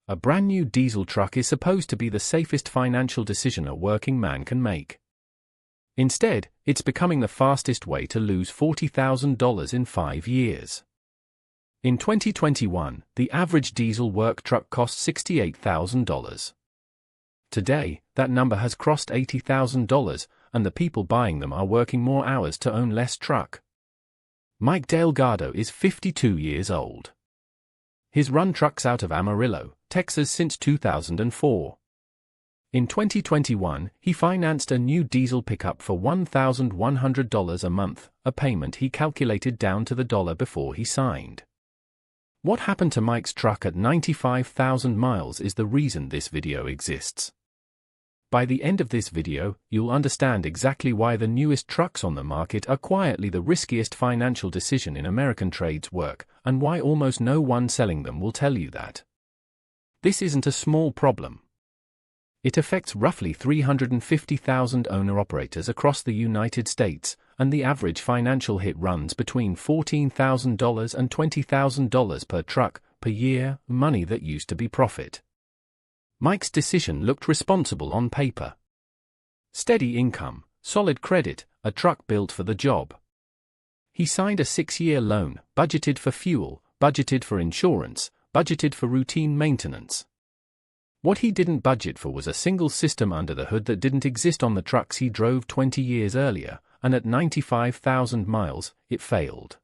A brand new diesel truck is supposed to be the safest financial decision a working man can make. Instead, it's becoming the fastest way to lose $40,000 in 5 years. In 2021, the average diesel work truck cost $68,000. Today, that number has crossed $80,000, and the people buying them are working more hours to own less truck. Mike Delgado is 52 years old. He's run trucks out of Amarillo, Texas since 2004. In 2021, he financed a new diesel pickup for $1,100 a month, a payment he calculated down to the dollar before he signed. What happened to Mike's truck at 95,000 miles is the reason this video exists. By the end of this video, you'll understand exactly why the newest trucks on the market are quietly the riskiest financial decision in American trades work, and why almost no one selling them will tell you that. This isn't a small problem. It affects roughly 350,000 owner-operators across the United States, and the average financial hit runs between $14,000 and $20,000 per truck per year, money that used to be profit. Mike's decision looked responsible on paper. Steady income, solid credit, a truck built for the job. He signed a 6-year loan, budgeted for fuel, budgeted for insurance, budgeted for routine maintenance. What he didn't budget for was a single system under the hood that didn't exist on the trucks he drove 20 years earlier, and at 95,000 miles, it failed.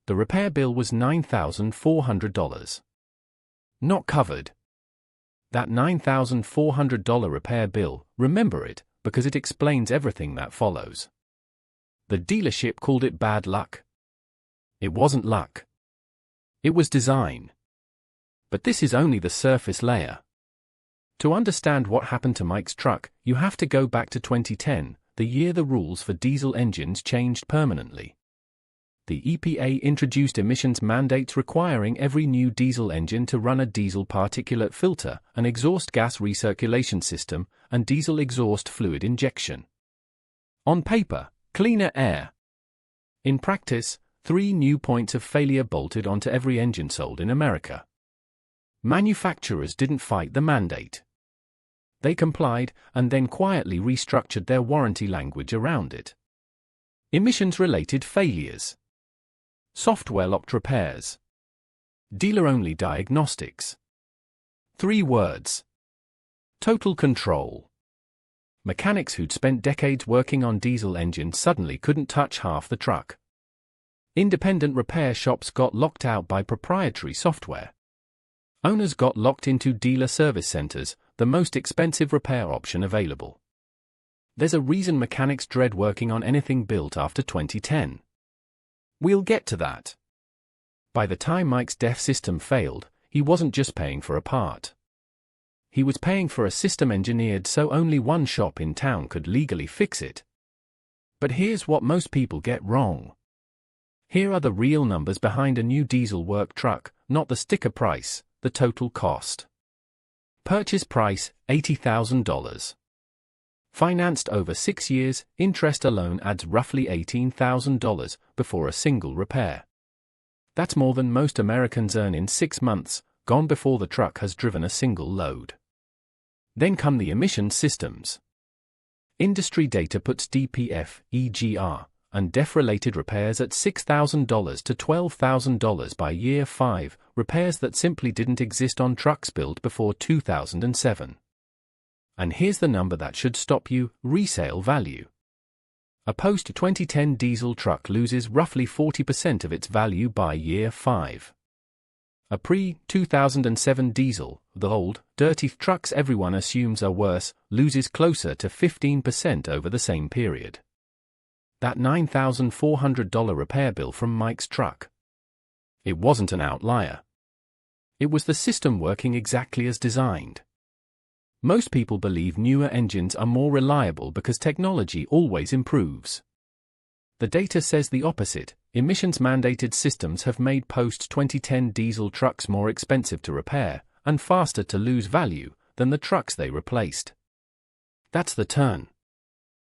The repair bill was $9,400. Not covered. That $9,400 repair bill, remember it, because it explains everything that follows. The dealership called it bad luck. It wasn't luck. It was design. But this is only the surface layer. To understand what happened to Mike's truck, you have to go back to 2010, the year the rules for diesel engines changed permanently. The EPA introduced emissions mandates requiring every new diesel engine to run a diesel particulate filter, an exhaust gas recirculation system, and diesel exhaust fluid injection. On paper, cleaner air. In practice, 3 new points of failure bolted onto every engine sold in America. Manufacturers didn't fight the mandate. They complied, and then quietly restructured their warranty language around it. Emissions-related failures. Software-locked repairs. Dealer-only diagnostics. 3 words. Total control. Mechanics who'd spent decades working on diesel engines suddenly couldn't touch half the truck. Independent repair shops got locked out by proprietary software. Owners got locked into dealer service centers, the most expensive repair option available. There's a reason mechanics dread working on anything built after 2010. We'll get to that. By the time Mike's DEF system failed, he wasn't just paying for a part. He was paying for a system engineered so only one shop in town could legally fix it. But here's what most people get wrong. Here are the real numbers behind a new diesel work truck, not the sticker price, the total cost. Purchase price, $80,000. Financed over 6 years, interest alone adds roughly $18,000 before a single repair. That's more than most Americans earn in 6 months, gone before the truck has driven a single load. Then come the emission systems. Industry data puts DPF, EGR, and DEF-related repairs at $6,000 to $12,000 by year 5, repairs that simply didn't exist on trucks built before 2007. And here's the number that should stop you: resale value. A post-2010 diesel truck loses roughly 40% of its value by year 5. A pre-2007 diesel, the old, dirty trucks everyone assumes are worse, loses closer to 15% over the same period. That $9,400 repair bill from Mike's truck. It wasn't an outlier. It was the system working exactly as designed. Most people believe newer engines are more reliable because technology always improves. The data says the opposite. Emissions-mandated systems have made post-2010 diesel trucks more expensive to repair, and faster to lose value, than the trucks they replaced. That's the turn.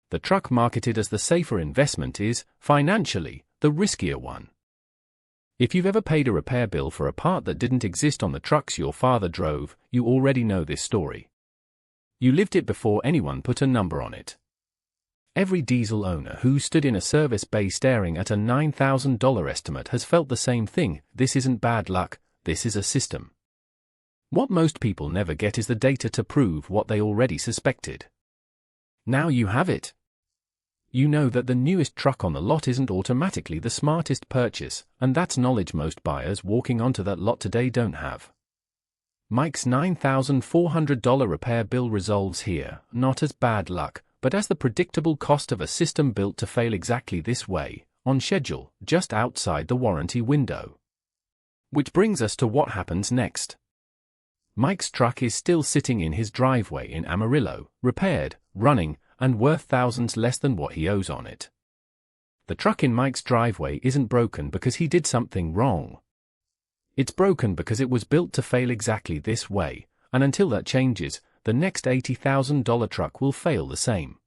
The truck marketed as the safer investment is, financially, the riskier one. If you've ever paid a repair bill for a part that didn't exist on the trucks your father drove, you already know this story. You lived it before anyone put a number on it. Every diesel owner who stood in a service bay staring at a $9,000 estimate has felt the same thing. This isn't bad luck, this is a system. What most people never get is the data to prove what they already suspected. Now you have it. You know that the newest truck on the lot isn't automatically the smartest purchase, and that's knowledge most buyers walking onto that lot today don't have. Mike's $9,400 repair bill resolves here, not as bad luck, but as the predictable cost of a system built to fail exactly this way, on schedule, just outside the warranty window. Which brings us to what happens next. Mike's truck is still sitting in his driveway in Amarillo, repaired, running, and worth thousands less than what he owes on it. The truck in Mike's driveway isn't broken because he did something wrong. It's broken because it was built to fail exactly this way, and until that changes, the next $80,000 truck will fail the same.